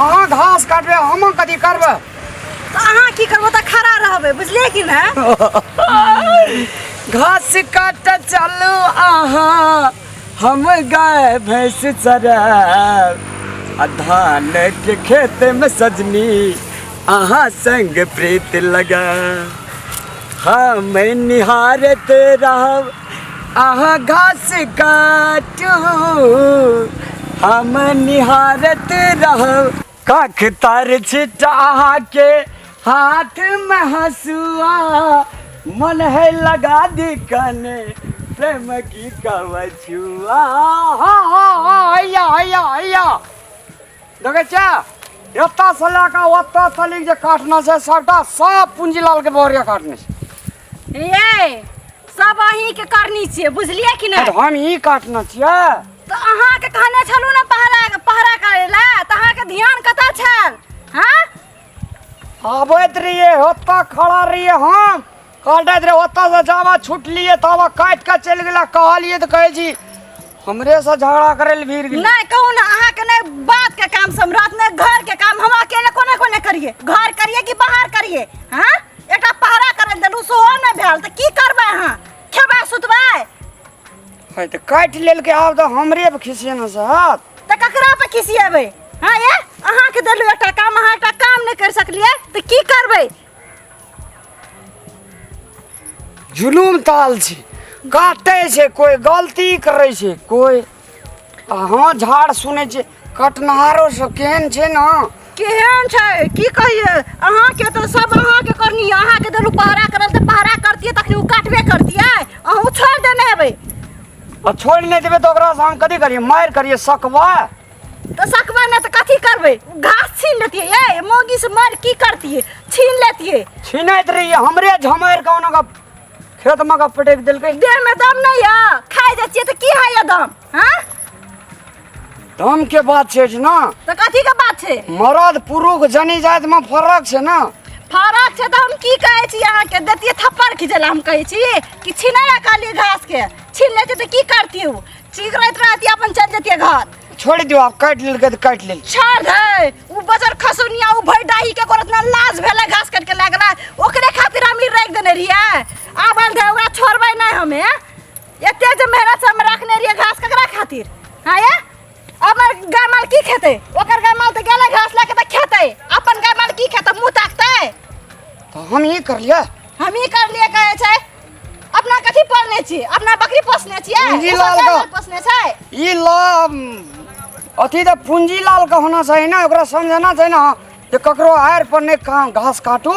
हाँ घास काटबे हम कथी करबे तो अहाँ की करबो त खड़ा रहबे बुझलिए कि ना। घास काट चलू अहाँ हम गाय भैंस चराब धान के खेत में सजनी अहाँ संग प्रीत लगा हम निहारत रहब अहाँ घास काटू हम निहारत रहब कख तार छिटा के हाथ में हंसुआ मन है लगा दी कने प्रेम की कवछुआ देखे छा एता से लगा ओता तलिक जे काटना छै सबटा सब पूंजीलाल के बोरिया काटने छै ये सब अहीं के करनी छियै बुझलिए कि ना। हम ही काटना छियै तो अहाँ के कहने छलू ना पहरा करे ला त अहाँ के ध्यान कतऽ छल। हां आबैत रहिए ओता खड़ा रहिए हम काटैत रहे ओता से जावा छुटलिए तब काट के चल गेला कहलिए तो कहे छी हमरे से झगड़ा करे ले भीड़ गेल नहीं कहू ना अहाँ के नहीं बात के काम सम्राट ने घर के काम हम अकेले कोने कोने करिए घर करिए कि बाहर करिए। हां एकटा पहरा करे देलू सोहो नहीं भेल त की करबै अहाँ खेबै सुतबै है तो काट लेल के आब तो हमरे पे खिसिए न साथ त ककरा पे खिसिएबै। हां ये अहाँ के देलू एकटा काम अहाँ एकटा काम नहीं कर सकलिए त की करबै। जुलूम ताल छै काटे छै कोई गलती करे छै कोई हाँ झाड़ सुने छै कटनारो सब केहन छै ना केहन छै की कहिए अहाँ के तो सब अहाँ के करनी अहाँ के देलू पहरा करल त पहरा करतिए तखनी उ काटबे करतिए अहू छोड़ देने हेबै और छोड़ नहीं देबे तो ओकरा से हम कथी करिए मार करिए सकवा तो सकबा न त कथी करबै घास छीन लेतिए ए मोगी से मार की करतिए छीन लेतिए छीनैत रहिए हमरे झमार कौन का खेत में का पटेक देलकै देह में दम नहीं है खाइ जाइ छिए त की है ये दम। हां दम के बात छै ना त कथी के बात छै मर्द पुरुष जनी जात में फर्क छै ना फरक छै त हम की कहै छी अहाँ के देतिए थप्पड़ खिचला हम कहै छी कि छीनै काली घास के छीन लेते त की करतिए उ चिकरैत रहती अपन चल जतिए घर छोड़ दियो आप काट लेलकै त काट लेल छोड़ दे उ बजर खसुनिया उ भैडाही के करत ना लाज भेले घास काट के लागला ओकरे खातिर हम रख देने रियै आबल दे ओकरा छोड़बै नहीं हमें एते जे मेहनत से हम रखने रियै घास ककरा खातिर। हां ये हमर गायमाल की खेते ओकर गायमाल त गेले घास लाके त खेते अपन गायमाल की खेते मुंह ताकते तो हम ही कर लिया हम ही कर लिए कहे छै अपना कथी पालने छी अपना बकरी पोसने छियै पूंजीलाल का पोसने छै ई ला अथी तो पूंजीलाल का होना चाहिए ना ओकरा समझना चाहिए ना जे ककरो आयर पर ने काम घास काटू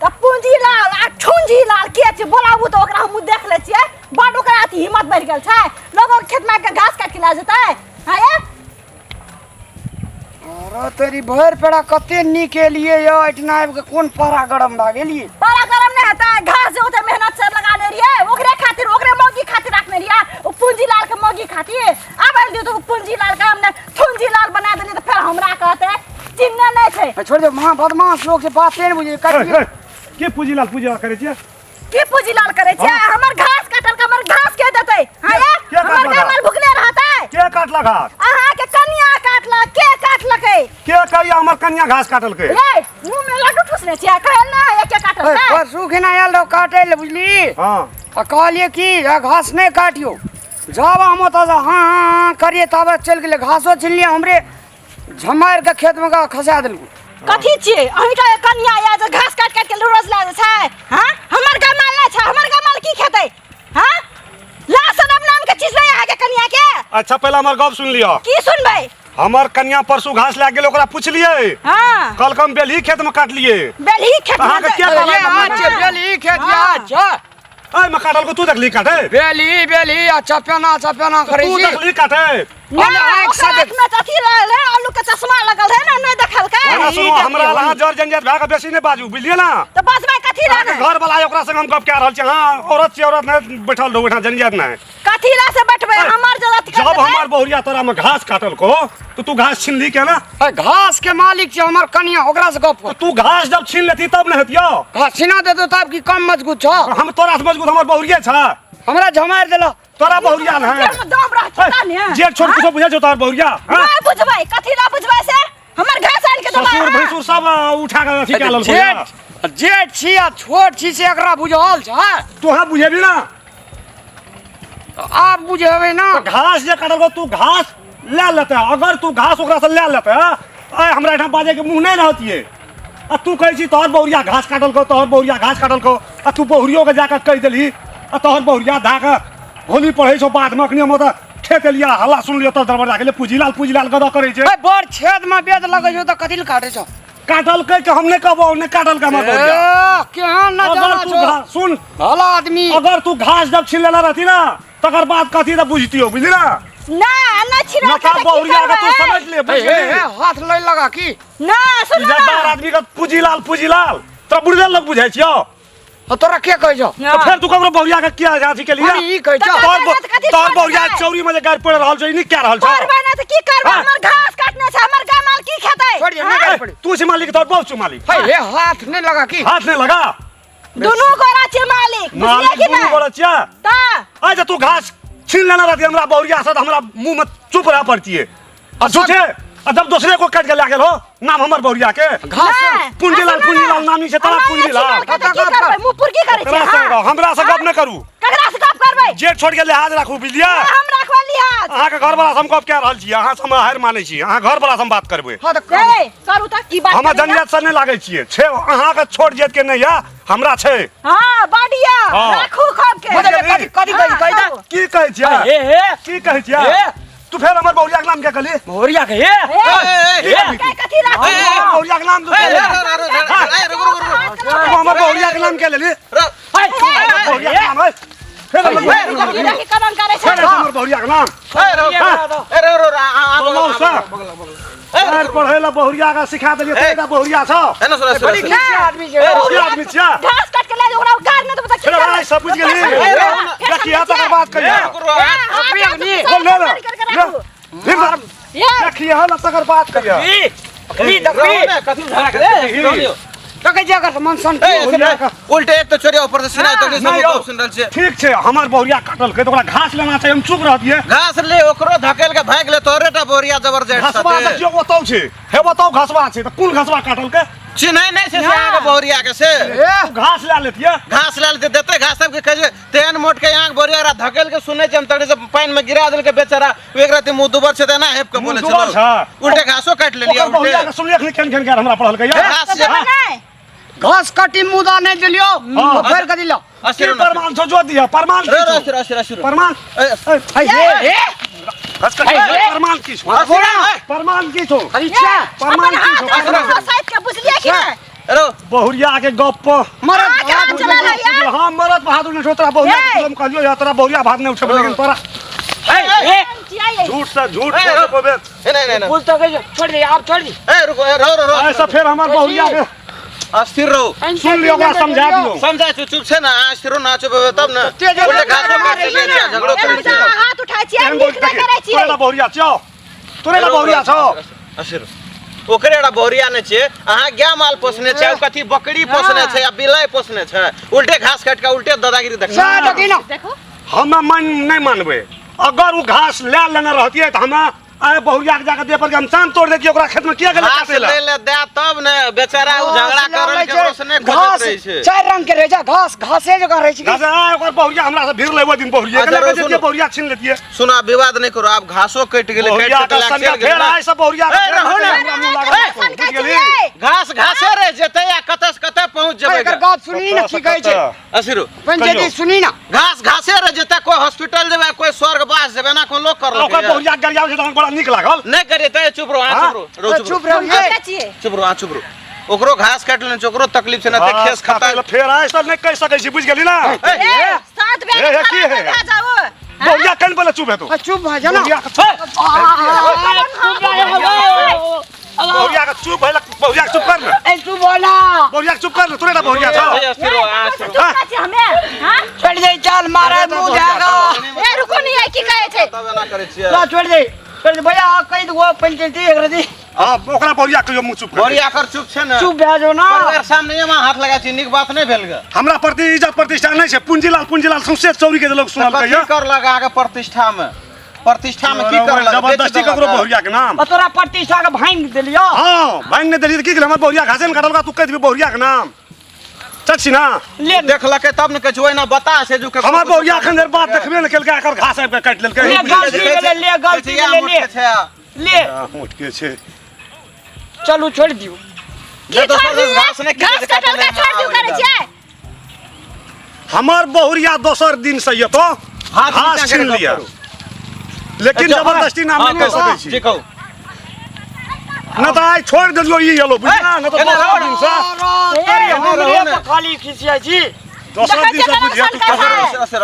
त पूंजीलाल आ ठुंजीलाल के छै बोलाबू त ओकरा हम देख ले छियै बड ओकरा अथी हिम्मत बढ़ गेल छै लोगो के खेत में के घास काट के ला जेतै। हां ये अरे तेरी भर पेड़ा कते निके लिए यो इतना के कोन पारा गरम भा गेलिए पारा गरम नहीं होता है घास जो होते मेहनत से लगा ले रिए ओकरे खातिर ओकरे मोगी खातिर रखने रिया ओ पूंजीलाल के मोगी खातिर आबल दियो तो पूंजीलाल का हमने ठुंजीलाल बना देली त फिर हमरा कहते चिन्ह नहीं छै छोड़ दे वहां बदमाश लोग से बात नहीं बुझे काट के पूंजीलाल पूजा करे छियै की पूंजीलाल करे छै हमर घास काटल हमर घास के देतै। हां ये हमर गामल भुखले रहतै के काटला घास अहाँ के कन्या काटला के काटलकै के कहिया हमर कन्या घास काटलकै रे मुंह में लड्डू ठुसने छियै कहल ना ये के काटल छै परसू खिना आयल रहो काटे ले बुझली हां आ कहलिए कि घास नहीं काटियो जब हम तो हाँ करिए तब चल गेले घासो छीन लिया हमरे झमार के खेत में का खसा देलको कथी छियै अहीं के कन्या या जे घास काट काट के रोज ला छै। हां हमर गामल नै छै हमर गामल की खेतै। हां ला सनम नाम के चीज नै आके कन्या के अच्छा पहले हमर गप सुन लियो की सुनबै हमर कन्या परसू घास लाग गेल ओकरा पूछलिए हां कल कम बेली खेत में काटलिए बेलही खेत अहाँ के के ये अच्छा बेली खेत या अच्छा ए में काटल को तू देखली काटे बेली आ चपना करे तू छी देखली काटे हम आंख से देख में अथी रहल है आलू के चश्मा लगल है ना नहीं देखल के हमरा सुनो हमरा लहा जर जंजर भाग के बेसी नहीं बाजू बुझलिए ना तो बस भाई कथी रहल घर वाला ओकरा संग हम गप कह रहल छी हां औरत छी औरत नहीं बैठल रहो बैठा जंजर नहीं कथी ला से बैठबै हमर जरूरत के जब हमार बहुरिया तोरा में घास काटल को तो तू घास छीन ली के ना घास के मालिक छै हमर कन्या ओकरा से गप तो तू घास जब छीन लेती तब न हतियो घास छीना दे तो तब की कम मजबूत छ हम तोरा से मजबूत हमर बहुरिया छ हमरा झमार देला तोरा बहुरिया न दम रहत ने जेठ छोड़ कुछ बुझे जो तोर बहुरिया नहीं बुझबै कथी ला बुझबै से हमर घास आन के दबा ससुर भैंसुर सब उठा के अथी के लल जेठ छी आ छोट छी से एकरा बुझल छ तोहा बुझेबी ना आप बुझेबे ना तो घास जे काटल को तू घास ले लेते अगर तू घास ओकरा से ले लेते आय हमरा एठाम बाजे के मुंह नहीं रहतिए आ तू कहै छी तोहर बहुरिया घास काटल को तोहर बहुरिया घास काटल को आ तू बहुरियो के जाके कह देली आ तोहर बहुरिया धा के होली पढ़ै छौ बाद में अखनी हम त खेत लिया हल्ला सुन लियो त दरबार जाके पूजीलाल गदा करै छै ए बड़ छेद में बेद लगै छौ त कथि ल काटै छ काटल कह के हम नहीं कहबो ने काटल का मत बहुरिया केहन न अगर जाना तू छौ सुन भला आदमी अगर तू घास जब छीन लेला रहती ना तकर बाद कथी त बुझतियो बुझली ना ना छिरा ना का बहुरिया के तू समझ ले बुझ हाथ लय लगा की ना सुन इज्जतदार आदमी का पूजीलाल तोरा बुढ़िया लोग बुझाइ छियो तोरा के कहै छौ तो फिर तू ककरो बहुरिया के किया अथी के लिए ई कहै छौ तोर बहुरिया चौरी में जे गाड़ पड़ रहल छै ई नहीं क्या रहल छ करबा ना त की करबा हमर घास काटने छै हमर गाय माल की खेतै छोड़ दे नहीं पड़ी तू से मालिक तोर बहुत मालिक हे हाथ नहीं लगा की हाथ नहीं लगा दुनू गोरा छै मालिक बुझले मालिक कि तू नहीं बोल छिया ता आज तू घास छीन लेना रहती हमरा बहुरिया से हमरा मुंह में चुप रह पड़ती है और झूठे और जब दूसरे को काट के ला गेल हो नाम हमर बहुरिया के घास पुंजीलाल नामी से तोरा पुंजीलाल की करबै मुपुर की करै छै हमरा से गप न करू ककरा से गप करबै जेठ छोड़ के लिहाज राखू बुझलिया हम राखवा लिहाज अहाँ के घर वाला हम गप कह रहल छी अहाँ से हम हार मानै छी अहाँ घर वाला से हम बात करबै हां त ए करू त की बात हम जंगलियत से नहीं लागे छिए छे अहाँ के छोड़ जेत के नहीं है हमरा छे हां बाडिया हाँ। राखू खब के कथि कहि दा की कहै छिया हे की कहै छिया तू फेर हमर बहुरिया के नाम क्या कहली मोरिया के कथि राखू बहुरिया के नाम तू हमर बहुरिया के नाम क्या लेली बहुरिया के नाम है फेर हमर कदम करे छै हमर बहुरिया के नाम पढ़े ला बहुरिया का सिखा देलिए तेरा बहुरिया छ बड़ी खिसिया आदमी छै आदमी छिया घास काट के ले जा ओकरा गार ने तो बता चलो भाई सब बुझ गेली देखिए तकर बात करिया देखिए हम तकर बात करिया तो कह जा कर मन सन उल्टे एक तो चोरी ऊपर से सिना तो सब सुन रहल छै ठीक छै हमर बहुरिया काटल के तो ओकरा घास लेना छै हम चुप रहतिए घास ले ओकरो धकेल के भाग ले तोरेटा बोरिया जबरदस्त घसवा छते देखियो बताउ छै हे बताउ घसवा छै त कोन घसवा काटल के चिन्है नहीं छै आगे बोरिया के से घास ले लेतिए घास ले लेते देते घास सब के कहे तेन मोट के आंख बोरिया धकेल के सुनै छै हम तड़े से पानी में गिरा देल के बेचारा एक रात मुंह दुबर छै देना हेप के बोले छै उल्टे घासो काट ले लिया बहुरिया के उल्टे सुनिए एखन केन केन हमरा पढ़ल के घास जे घास काटी मुदा नहीं दिलियो तो फेर कथि लो की प्रमाण छ जो दिया प्रमाण की छ प्रमाण घास काट प्रमाण की छ प्रमाण की छ अच्छा प्रमाण की छ साइड के बुझलिए कि नहीं अरे बहुरिया के गप मरद हाथ चला ला यार हां मरद बहादुर ने छोतरा बहुरिया हम कहलियो या तोरा बहुरिया भात नहीं उठे लेकिन तोरा झूठ से झूठ बोबे नहीं बोल तो कह छोड़ दे आप छोड़ दी ए रुको रो ऐसा फिर हमर बहुरिया के अस्थिर रहो सुन लियो ओकरा समझा दियो समझा चुप छै ना अस्थिर ना चुप तब ना उल्टे घासो काट ले झगड़ो कर ले हाथ उठाय छियै लिख ना करे छियै तोरा बहुरिया छौ तोरा बहुरिया छौ अस्थिर ओकरे एड़ा बोरिया ने छै अहाँ गाय माल पोसने छै कथि बकरी पोसने छै या बिलाई पोसने छै उल्टे घास काट के उल्टे दादागिरी देख देखो हम मन नहीं मानबे अगर वो घास ले लेना रहती त हम आए बहुरिया के जाके दे पर हम शाम तोड़ देती ओकरा खेत में किया गलत घास ले ले दे तब ने बेचारा उ झगड़ा करल केकरो से नहीं घास खोजत रही छै चार रंग के रह जा घासे जगह रह छी घास आए ओकर बहुरिया हमरा से भीड़ लेबो दिन बहुरिया के लगे देती बहुरिया छीन लेती सुना विवाद नहीं करो आप घासो कट गेले बहुरिया काट का के संग लाग फेर आए सब बहुरिया घास घासे रह जेते या कते पहुंच जेबै एकर बात सुनी ना की कहै छै असिरु पंचायती सुनी ना घास घासे रह जेते कोई हॉस्पिटल जेबै कोई स्वर्गवास जेबै ना कोन लोग कर ओकर बहुरिया गरिया से बड़ा नीक लागल नहीं करे त चुप रहो चुप रहो चुप रहो ओकरो घास काट लेने ओकरो तकलीफ से ना ते खेस खाता फेर आए सब नहीं कह सकै छी बुझ गेली ना साथ में खा जाओ बहुरिया कन बोले चुप है तू चुप भ जा ना बहुरिया का चुप है बहुरिया चुप कर ना ए तू बोला बहुरिया चुप कर ना तोरे ना बहुरिया छौ हमें हां छोड़ दे चल मारे मुंह जागा ए रुको नहीं है की कहे छै तब ना करे छियै ला छोड़ दे भैया कहि दो पंचायती एक रदी हां ओकरा बहुरिया कहियो मुंह चुप कर बोरिया कर चुप छै ना चुप भए जो ना परिवार सामने में हाथ लगा छी निक बात नहीं भेल ग हमरा प्रति इज्जत प्रतिष्ठा नहीं छै पूंजीलाल सौसे चौरी के लोग सुनल कथि कहियो कर लगा के प्रतिष्ठा में प्रतिष्ठा में की कर जबरदस्ती ककरो बहुरिया के नाम तोरा प्रतिष्ठा के भांग देलियो। हां भांग ने देली त की के हमर बहुरिया घासे न काटल का तू कह दिबे बहुरिया के नाम चची ना ले देखलके तब न कछु ना बता से जो हमर बहुरिया खन देर बाद देखबे न केलके आकर घास आबि के काट लेलके ले गलती ले ले मोट के छे चलू छोड़ दियो। की छोड़ दियो घास कटल का छोड़ दियो करे छै। हमर बहुरिया दोसर दिन से ये तो घास छीन लिया लेकिन जबरदस्ती नाम नहीं कह सकै छी जी कहू न त आइ छोड़ देलियो ई येलो बुझना न त दोसर दिन से अरे हमरे पर खाली खिसिया छी। दोसर दिन से बुझिया तू असर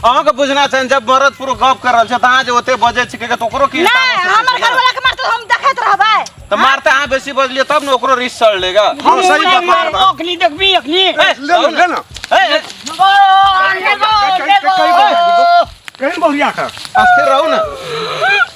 अहाँ के बुझना छै जब मरद पुरो गप कर रहल छै त अहाँ जे ओते बजे छी के तो ओकरो की नहीं हमर घर वाला के मारते हम देखैत रहबै त मारते अहाँ बेसी बजलिए तब न ओकरो रिस चढ़ लेगा हम सही बात मार अखनी देखबी अखनी ले ना कहीं बहुरिया का अस्थिर रहू न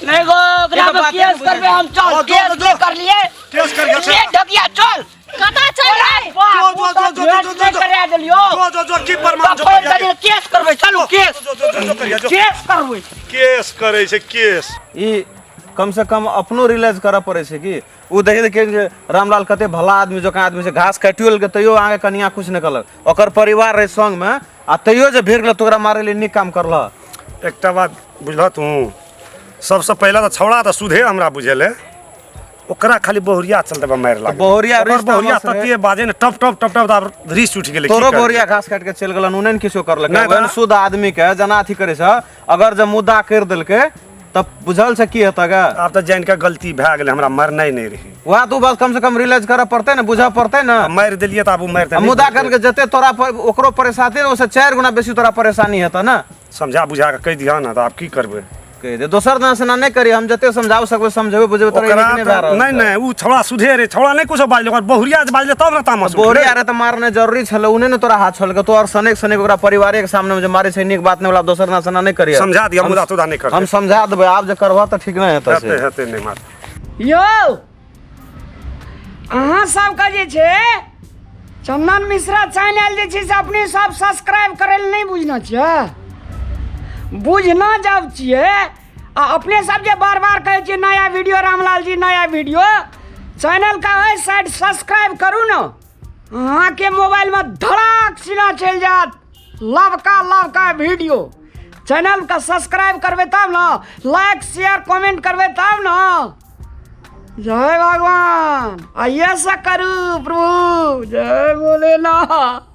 नहीं गो ग्राम केस करबे हम चल केस कर लिए केस कर ये ढकिया चल कता चल रे जो करा देलियो जो की प्रमाण जो केस करबे चलो केस करबे केस करे छै केस ई कम से कम अपनो रियलाइज करऽ पड़े छै कि उ देखे के रामलाल कते भला आदमी जकां आदमी से घास काटियो के तैयो आगे कनिया कुछ नहीं कलक ओकर परिवार रहे संग में आ तैयो जे भेग ल तोरा मारे ले नीक काम करला। एकटा बात बुझल तू सबसे पहला त छौड़ा त सुधे हमरा बुझेले ओकरा खाली बहुरिया चलते बा मार लाग बहुरिया रिस बहुरिया ततिए बाजे ने टप टप टप टप रिस उठ गेले तोरो बहुरिया घास काट के चल गेलन उन्हें किछो करलक नहीं वैन शुद्ध आदमी के जना अथी करे छ अगर जब मुद्दा कर देलके तब बुझल से की हेता गा आब त जान के गलती भए गेले हमरा मरनाइ नहीं रही वहां तू बस कम से कम रियलाइज करऽ पड़ते न बुझा पड़ते न मार देलिए त आब मारते मुद्दा करके जते तोरा ओकरो परेशानी ओसे 4 गुना बेसी तोरा परेशानी हेता ना समझा बुझा के कह दिया ना त आब की करबे कह दे दोसर ना से ना नहीं करी हम जते समझाओ सकबे समझेबे बुझेबे तोरा ओकरा नहीं भए रहल नहीं नहीं उ छौड़ा सुधे रे छौड़ा नहीं कुछ बाजले ओकर बहुरिया जे बाजले तब न तामस बोरे आरे त मारने जरूरी छले उने न तोरा हाथ छोड़ के तो और सनेक सनेक ओकरा परिवार के सामने में जे मारे छै नीक बात नहीं वाला दोसर ना से ना नहीं करी समझा दिया मुदा तुदा नहीं कर हम समझा देबे आप जे करबा त ठीक नहीं हेता हेते से हेते नहीं मार यो अहाँ सबके जे छै चंदन मिश्रा चैनल जे छै से अपने सब सब्सक्राइब करै ल नहीं बुझना छियै बुझना जब छियै आ अपने सब जे बार बार कहै छियै नया वीडियो रामलाल जी नया वीडियो चैनल का है साइड सब्सक्राइब करू न अहाँ के मोबाइल में धड़ाक सीना चल जात लवका वीडियो चैनल का सब्सक्राइब करबे तब न लाइक शेयर कमेंट करबे तब न जय भगवान आइए सा करू प्रभु जय भोलेनाथ।